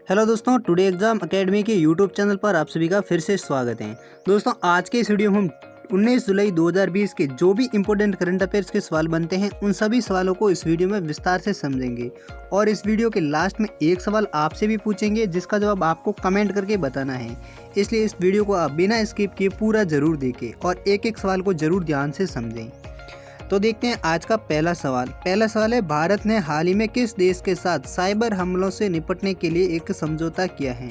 Hello दोस्तों, today exam academy के YouTube channel पर आप सभी का फिर से स्वागत है। दोस्तों, आज के इस वीडियो में हम 19 जुलाई 2020 के जो भी इंपॉर्टेंट करंट अफेयर्स के सवाल बनते हैं उन सभी सवालों को इस वीडियो में विस्तार से समझेंगे और इस वीडियो के लास्ट में एक सवाल आपसे भी पूछेंगे जिसका जवाब आपको कमेंट करके बताना है। इसलिए इस वीडियो को आप बिना स्किप किए पूरा जरूर देखें और एक एक सवाल को जरूर ध्यान से समझें। तो देखते हैं आज का पहला सवाल है, भारत ने हाल ही में किस देश के साथ साइबर हमलों से निपटने के लिए एक समझौता किया है।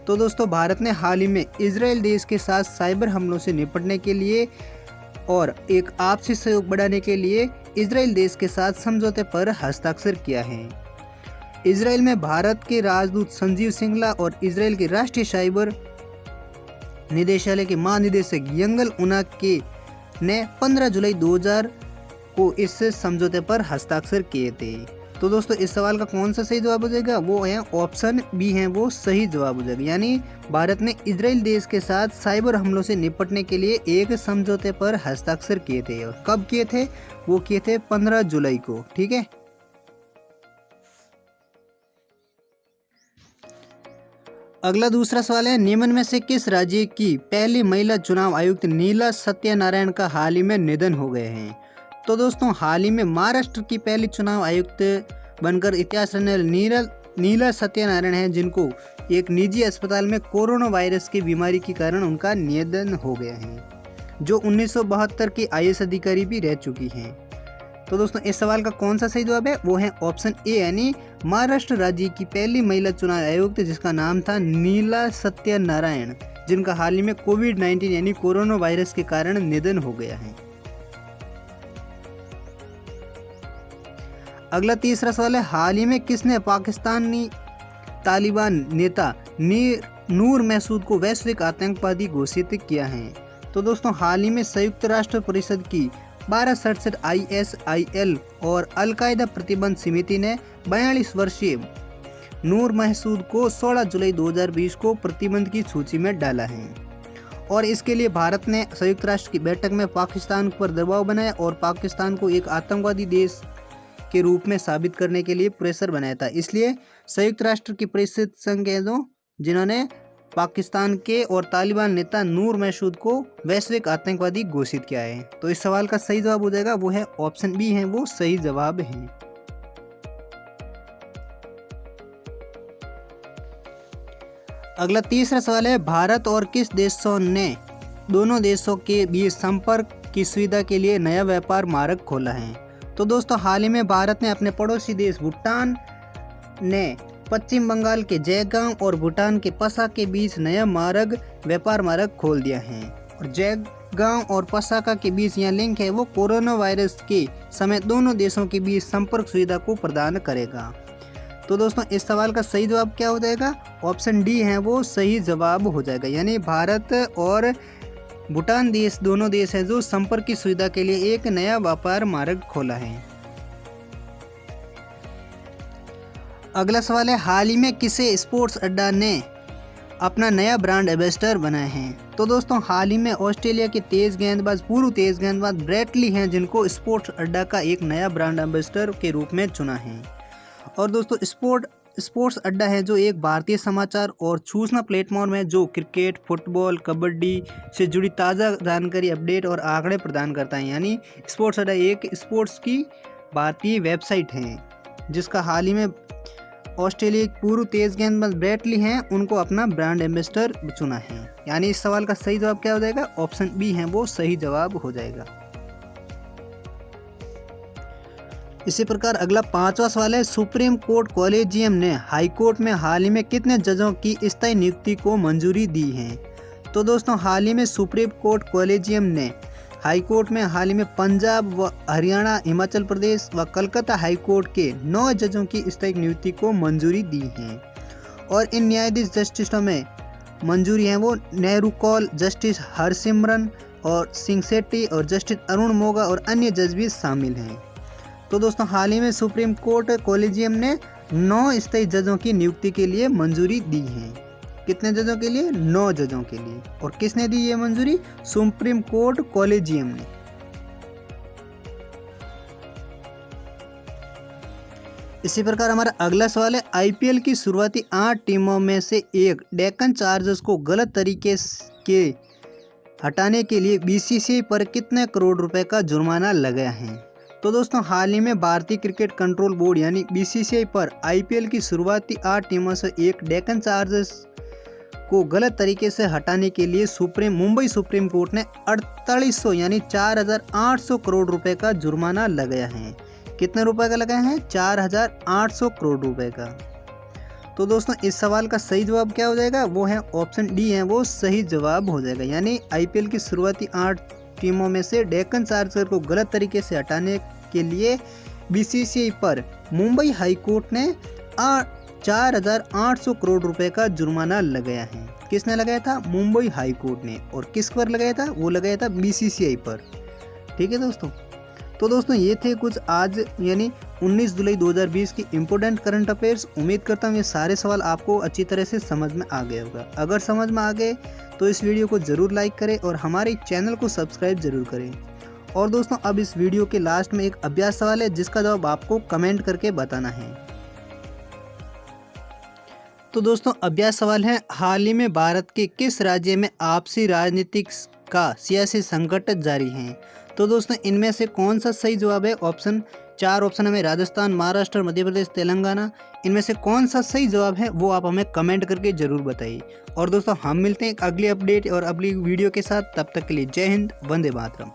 तो दोस्तों, भारत ने हाल ही में इजराइल देश के साथ साइबर हमलों से निपटने के लिए और एक आपसी सहयोग बढ़ाने के लिए इजराइल देश के साथ समझौते पर हस्ताक्षर किया है। इजराइल में भारत के राजदूत संजीव सिंगला और इजराइल के राष्ट्रीय साइबर निदेशालय के महानिदेशक यंगल उनाके ने 15 जुलाई 2000 को इस समझौते पर हस्ताक्षर किए थे। तो दोस्तों, इस सवाल का कौन सा सही जवाब हो जाएगा? वो है ऑप्शन बी है वो सही जवाब हो जाएगा। यानी भारत ने इजराइल देश के साथ साइबर हमलों से निपटने के लिए एक समझौते पर हस्ताक्षर किए थे। और कब किए थे? वो किए थे 15 जुलाई को। ठीक है। अगला दूसरा सवाल है, निम्न में से किस राज्य की पहली महिला चुनाव आयुक्त नीला सत्यनारायण का हाल ही में निधन हो गए हैं? तो दोस्तों, हाल ही में महाराष्ट्र की पहली चुनाव आयुक्त बनकर इतिहास रचने नीला सत्यनारायण हैं, जिनको एक निजी अस्पताल में कोरोना वायरस की बीमारी के कारण उनका निधन हो गया है, जो 1972 की IAS अधिकारी भी रह चुकी हैं। तो दोस्तों, इस सवाल का कौन सा सही जवाब है? वो है ऑप्शन ए, यानी महाराष्ट्र राज्य की पहली महिला चुनाव आयुक्त जिसका नाम था नीला सत्यनारायण, जिनका हाल ही में कोविड-19 यानी कोरोना वायरस के कारण निधन हो गया है। अगला तीसरा सवाल है, हाल ही में किसने पाकिस्तानी तालिबान नेता नूर महसूद को वैश्विक आतंकवादी घोषित किया है? तो दोस्तों, हाल ही में संयुक्त राष्ट्र परिषद की 1267 ISIL और अल-कायदा प्रतिबंध समिति ने 42 वर्षीय नूर महसूद को 16 जुलाई 2020 को प्रतिबंध की सूची में डाला है। और इसके लिए भारत ने संयुक्त राष्ट्र की बैठक में पाकिस्तान पर दबाव बनाया और पाकिस्तान को एक आतंकवादी देश के रूप में साबित करने के लिए प्रेशर बनाया था। इसलिए संयुक्त राष्ट्र की परिषद संघ के जिन्होंने पाकिस्तान के और तालिबान नेता नूर महसूद को वैश्विक आतंकवादी घोषित किया है। तो इस सवाल का सही जवाब हो जाएगा वो है ऑप्शन बी है वो सही जवाब है। अगला तीसरा सवाल है, भारत और किस देशों ने दोनों देशों के बीच संपर्क की सुविधा के लिए नया व्यापार मार्ग खोला है? तो दोस्तों, हाल ही में भारत ने अपने पड़ोसी देश भूटान ने पश्चिम बंगाल के जयगांव और भूटान के पसा के बीच नया व्यापार मार्ग खोल दिया है। और जयगांव और पसाका के बीच यह लिंक है वो कोरोना वायरस के समय दोनों देशों के बीच संपर्क सुविधा को प्रदान करेगा। तो दोस्तों, इस सवाल का सही जवाब क्या हो जाएगा? ऑप्शन डी है वो सही जवाब हो जाएगा। यानी भारत और भूटान देश दोनों देश हैं जो संपर्क की सुविधा के लिए एक नया व्यापार मार्ग खोला है। अगला सवाल है, हाल ही में किसे स्पोर्ट्स अड्डा ने अपना नया ब्रांड एम्बेसडर बनाए हैं? तो दोस्तों, हाल ही में ऑस्ट्रेलिया के पूर्व तेज गेंदबाज ब्रेट ली हैं, जिनको स्पोर्ट्स अड्डा का एक नया ब्रांड एम्बेसडर के रूप में चुना है। और दोस्तों, स्पोर्ट्स अड्डा है जो एक भारतीय समाचार और सूचना प्लेटफॉर्म है जो क्रिकेट, फुटबॉल, कबड्डी से जुड़ी ताज़ा जानकारी, अपडेट और आंकड़े प्रदान करता है। यानी स्पोर्ट्स अड्डा एक स्पोर्ट्स की भारतीय वेबसाइट है जिसका हाल ही में ऑस्ट्रेलिया के पूर्व तेज गेंदबाज ब्रेट ली हैं उनको अपना ब्रांड एम्बेसडर चुना है। यानी इस सवाल का सही जवाब क्या हो जाएगा? ऑप्शन बी है वो सही जवाब हो जाएगा। इसी प्रकार अगला पांचवा सवाल है, सुप्रीम कोर्ट कॉलेजियम ने हाई कोर्ट में हाल ही में कितने जजों की स्थायी नियुक्ति को मंजूरी दी है? तो दोस्तों, हाल ही में सुप्रीम कोर्ट कॉलेजियम ने हाई कोर्ट में हाल ही में पंजाब व हरियाणा, हिमाचल प्रदेश व कलकत्ता हाई कोर्ट के 9 जजों की स्थायी नियुक्ति को मंजूरी दी है। और इन न्यायाधीश जस्टिसों में मंजूरी है वो नेहरू कौल, जस्टिस हरसिमरन और सिंह सेट्टी और जस्टिस अरुण मोगा और अन्य जज भी शामिल हैं। तो दोस्तों, हाल ही में सुप्रीम कोर्ट कॉलेजियम ने 9 स्थायी जजों की नियुक्ति के लिए मंजूरी दी है। कितने जजों के लिए? 9 जजों के लिए। और किसने दी ये मंजूरी? सुप्रीम कोर्ट कॉलेजियम ने। इसी प्रकार हमारा अगला सवाल है, आईपीएल की शुरुआती 8 टीमों में से एक डेक्कन चार्जर्स को गलत तरीके के हटाने के लिए बीसीसीआई पर कितने करोड़ रुपए का जुर्माना लगाया है। तो दोस्तों हाल ही में भारतीय क्रिकेट कंट्रोल बोर्ड यानी बीसीसीआई पर आईपीएल की शुरुआती 8 टीमों से एक डेक्कन चार्जर्स को गलत तरीके से हटाने के लिए मुंबई सुप्रीम कोर्ट ने 4800 यानी 4800 करोड़ रुपए का जुर्माना लगाया है। कितने रुपए का लगाया है? 4800 करोड़ रुपए का। तो दोस्तों इस सवाल का सही जवाब क्या हो जाएगा? वो है ऑप्शन डी है, वो सही जवाब हो जाएगा। यानी आईपीएल की शुरुआती 8 टीमों में से डेक्कन चार्जर को गलत तरीके से हटाने के लिए बीसीसीआई पर मुंबई हाई कोर्ट ने 4800 करोड़ रुपए का जुर्माना लगाया है। किसने लगाया था? मुंबई हाई कोर्ट ने। और किस पर लगाया था? वो लगाया था बीसीसीआई पर। ठीक है दोस्तों। तो दोस्तों ये थे कुछ आज यानी 19 जुलाई 2020 की इम्पोर्टेंट करंट अफेयर्स। उम्मीद करता हूँ ये सारे सवाल आपको अच्छी तरह से समझ में आ गया होगा। अगर समझ में आ गए तो इस वीडियो को ज़रूर लाइक करें और हमारे चैनल को सब्सक्राइब जरूर करें। और दोस्तों अब इस वीडियो के लास्ट में एक अभ्यास सवाल है जिसका जवाब आपको कमेंट करके बताना है। तो दोस्तों अभ्यास सवाल है, हाल ही में भारत के किस राज्य में आपसी राजनीतिक का सियासी संकट जारी है। तो दोस्तों इनमें से कौन सा सही जवाब है? चार ऑप्शन हमें राजस्थान, महाराष्ट्र, मध्य प्रदेश, तेलंगाना। इनमें से कौन सा सही जवाब है वो आप हमें कमेंट करके जरूर बताइए। और दोस्तों हम मिलते हैं एक अगली अपडेट और अगली वीडियो के साथ। तब तक के लिए जय हिंद, वंदे मातरम।